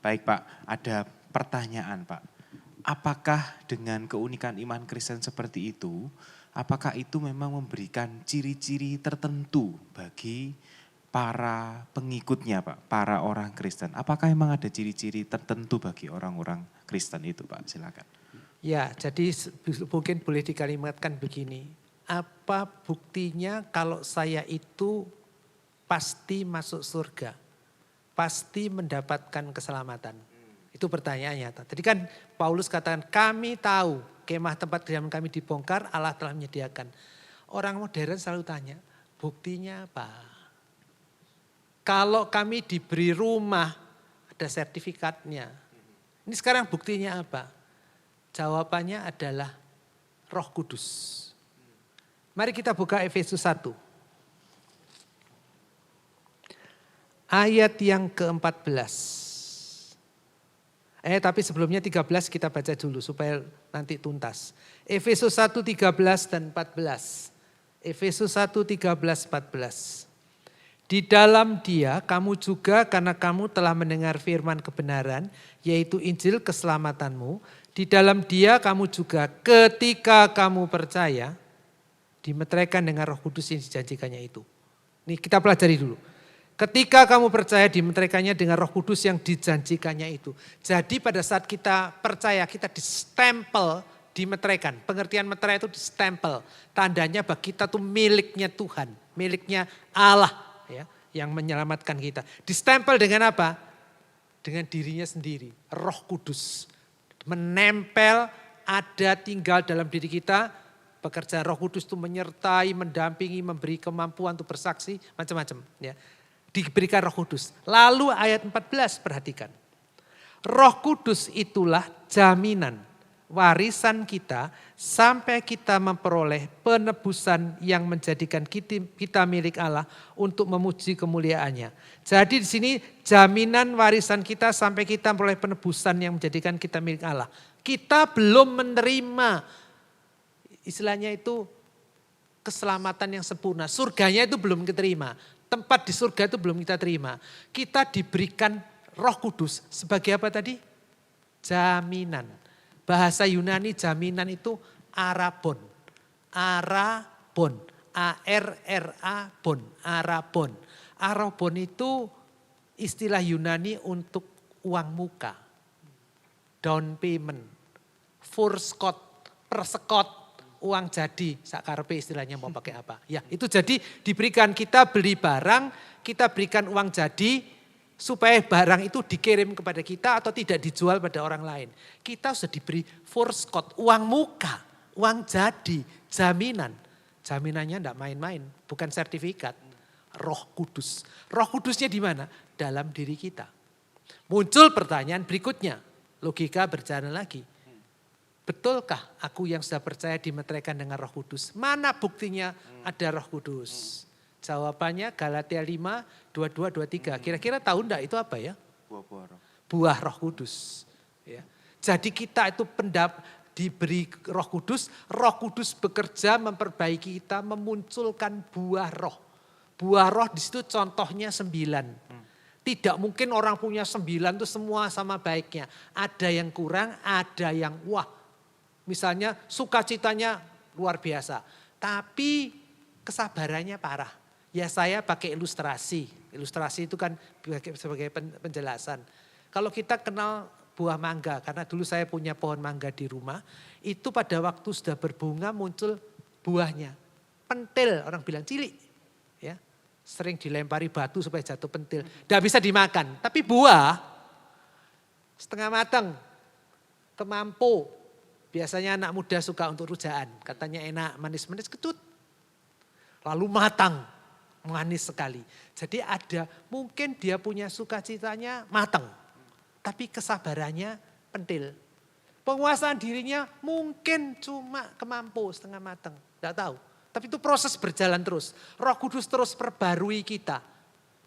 Baik Pak, ada pertanyaan Pak. Apakah dengan keunikan iman Kristen seperti itu, apakah itu memang memberikan ciri-ciri tertentu bagi para pengikutnya Pak, para orang Kristen? Apakah memang ada ciri-ciri tertentu bagi orang-orang Kristen itu Pak? Silakan. Ya, jadi mungkin boleh dikalimatkan begini. Apa buktinya kalau saya itu pasti masuk surga? Pasti mendapatkan keselamatan. Itu pertanyaannya. Tadi kan Paulus katakan kami tahu kemah tempat kediaman kami dibongkar, Allah telah menyediakan. Orang modern selalu tanya, buktinya apa? Kalau kami diberi rumah, ada sertifikatnya. Ini sekarang buktinya apa? Jawabannya adalah Roh Kudus. Mari kita buka Efesus 1. Ayat yang ke-14. Tapi sebelumnya 13 kita baca dulu supaya nanti tuntas. Efesus 1, 13 dan 14. Efesus 1, 13, 14. Di dalam Dia kamu juga karena kamu telah mendengar firman kebenaran, yaitu Injil keselamatanmu. Di dalam Dia kamu juga ketika kamu percaya, dimeteraikan dengan Roh Kudus yang dijanjikannya itu. Ini kita pelajari dulu. Ketika kamu percaya dimeteraikannya dengan Roh Kudus yang dijanjikannya itu. Jadi pada saat kita percaya, kita distempel, dimeteraikan. Pengertian meterai itu distempel. Tandanya bahwa kita tuh miliknya Tuhan, miliknya Allah ya, yang menyelamatkan kita. Distempel dengan apa? Dengan dirinya sendiri, Roh Kudus. Menempel, ada tinggal dalam diri kita. Pekerjaan Roh Kudus itu menyertai, mendampingi, memberi kemampuan untuk bersaksi, macam-macam ya. Diberikan Roh Kudus. Lalu ayat 14 perhatikan. Roh Kudus itulah jaminan warisan kita sampai kita memperoleh penebusan yang menjadikan kita milik Allah untuk memuji kemuliaannya. Jadi di sini jaminan warisan kita sampai kita memperoleh penebusan yang menjadikan kita milik Allah. Kita belum menerima istilahnya itu keselamatan yang sempurna. Surganya itu belum kita terima. Tempat di surga itu belum kita terima. Kita diberikan Roh Kudus sebagai apa tadi? Jaminan. Bahasa Yunani jaminan itu arabon. Arabon. A-R-R-A-bon. Arabon. Arabon itu istilah Yunani untuk uang muka. Down payment. Voorskot. Persekot. Uang jadi, sakarpe istilahnya mau pakai apa. Ya itu jadi diberikan, kita beli barang, kita berikan uang jadi supaya barang itu dikirim kepada kita atau tidak dijual pada orang lain. Kita sudah diberi voorskot, uang muka, uang jadi, jaminan. Jaminannya enggak main-main, bukan sertifikat. Roh Kudus. Roh Kudusnya di mana? Dalam diri kita. Muncul pertanyaan berikutnya, logika berjalan lagi. Betulkah aku yang sudah percaya dimeteraikan dengan Roh Kudus? Mana buktinya ada Roh Kudus? Jawabannya Galatia 5, 22, 23. Kira-kira tahu enggak itu apa ya? Buah Roh Kudus. Ya. Jadi kita itu diberi Roh Kudus bekerja memperbaiki kita, memunculkan buah roh. Buah roh di situ contohnya 9. Tidak mungkin orang punya 9 itu semua sama baiknya. Ada yang kurang, ada yang wah. Misalnya sukacitanya luar biasa, tapi kesabarannya parah. Ya saya pakai ilustrasi. Ilustrasi itu kan sebagai penjelasan. Kalau kita kenal buah mangga, karena dulu saya punya pohon mangga di rumah, itu pada waktu sudah berbunga muncul buahnya. Pentil, orang bilang cilik. Ya, sering dilempari batu supaya jatuh pentil. Tidak bisa dimakan, tapi buah setengah matang, kemampu. Biasanya anak muda suka untuk rujaan, katanya enak, manis-manis, kecut. Lalu matang, manis sekali. Jadi ada, mungkin dia punya sukacitanya matang, tapi kesabarannya pentil. Penguasaan dirinya mungkin cuma kemampu setengah matang, tidak tahu. Tapi itu proses berjalan terus. Roh Kudus terus perbarui kita.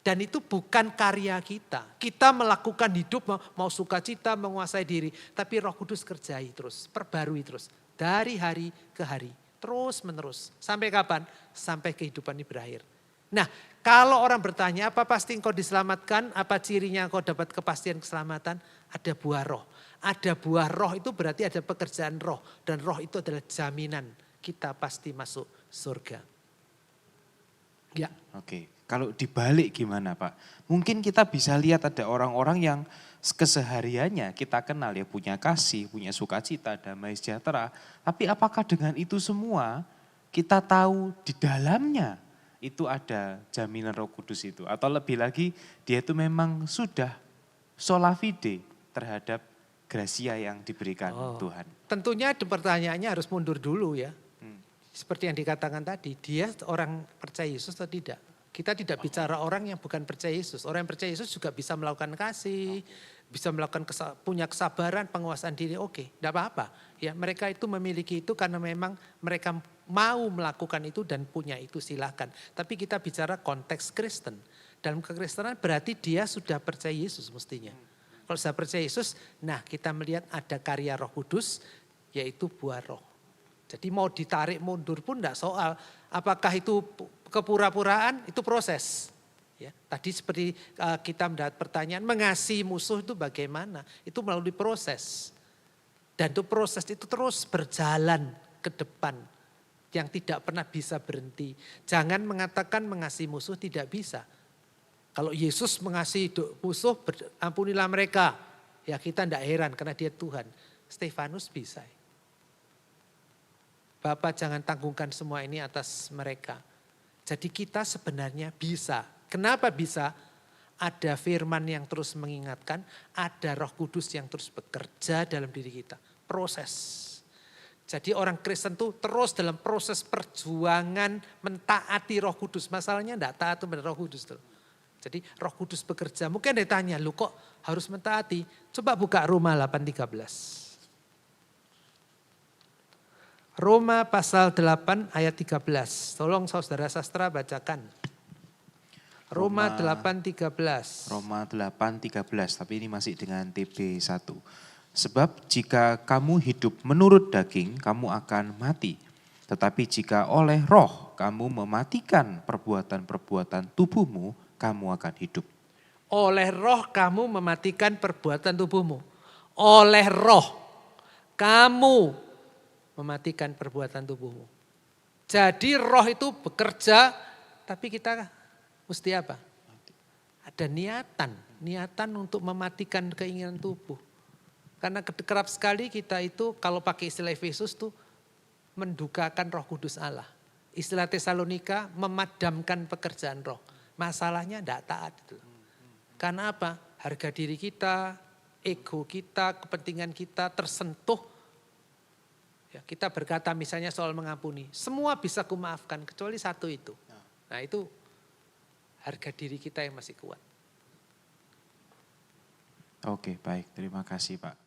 Dan itu bukan karya kita. Kita melakukan hidup mau sukacita, menguasai diri. Tapi Roh Kudus kerjai terus, perbarui terus. Dari hari ke hari, terus menerus. Sampai kapan? Sampai kehidupan ini berakhir. Nah Kalau orang bertanya, apa pasti engkau diselamatkan? Apa cirinya engkau dapat kepastian keselamatan? Ada buah roh. Ada buah roh itu berarti ada pekerjaan roh. Dan roh itu adalah jaminan kita pasti masuk surga. Ya. Oke, kalau dibalik gimana Pak? Mungkin kita bisa lihat ada orang-orang yang kesehariannya kita kenal ya punya kasih, punya sukacita, damai sejahtera. Tapi apakah dengan itu semua kita tahu di dalamnya itu ada jaminan Roh Kudus itu? Atau lebih lagi dia itu memang sudah sola fide terhadap gracia yang diberikan Tuhan? Tentunya pertanyaannya harus mundur dulu ya. Seperti yang dikatakan tadi, dia orang percaya Yesus atau tidak? Kita tidak bicara orang yang bukan percaya Yesus. Orang yang percaya Yesus juga bisa melakukan kasih, bisa melakukan punya kesabaran, penguasaan diri, oke, tidak apa-apa. Ya, mereka itu memiliki itu karena memang mereka mau melakukan itu dan punya itu, silahkan. Tapi kita bicara konteks Kristen. Dalam kekristenan berarti dia sudah percaya Yesus mestinya. Kalau sudah percaya Yesus, nah kita melihat ada karya Roh Kudus, yaitu buah roh. Jadi mau ditarik mundur pun tidak soal. Apakah itu kepura-puraan, itu proses. Ya, tadi seperti kita mendapat pertanyaan, mengasihi musuh itu bagaimana? Itu melalui proses. Dan itu proses itu terus berjalan ke depan. Yang tidak pernah bisa berhenti. Jangan mengatakan mengasihi musuh tidak bisa. Kalau Yesus mengasihi musuh, ampunilah mereka. Ya kita tidak heran karena dia Tuhan. Stefanus bisa. Bapak jangan tanggungkan semua ini atas mereka. Jadi kita sebenarnya bisa. Kenapa bisa? Ada firman yang terus mengingatkan, ada Roh Kudus yang terus bekerja dalam diri kita. Proses. Jadi orang Kristen tuh terus dalam proses perjuangan mentaati Roh Kudus. Masalahnya enggak taat kepada Roh Kudus tuh. Jadi Roh Kudus bekerja. Mungkin ada tanya, lu kok harus mentaati? Coba buka Roma 8:13. Roma pasal 8 ayat 13. Tolong saudara sastra bacakan. Roma 8:13. Roma 8:13, tapi ini masih dengan TB1. Sebab jika kamu hidup menurut daging, kamu akan mati. Tetapi jika oleh roh kamu mematikan perbuatan-perbuatan tubuhmu, kamu akan hidup. Oleh roh kamu mematikan perbuatan tubuhmu. Oleh roh kamu mematikan perbuatan tubuhmu. Jadi roh itu bekerja, tapi kita mesti apa? Ada niatan untuk mematikan keinginan tubuh. Karena kerap sekali kita itu kalau pakai istilah Efesus tuh mendukakan Roh Kudus Allah. Istilah Tesalonika memadamkan pekerjaan roh. Masalahnya tidak taat. Karena apa? Harga diri kita, ego kita, kepentingan kita tersentuh. Ya, kita berkata misalnya soal mengampuni. Semua bisa kumaafkan kecuali satu itu. Nah itu harga diri kita yang masih kuat. Oke, baik. Terima kasih Pak.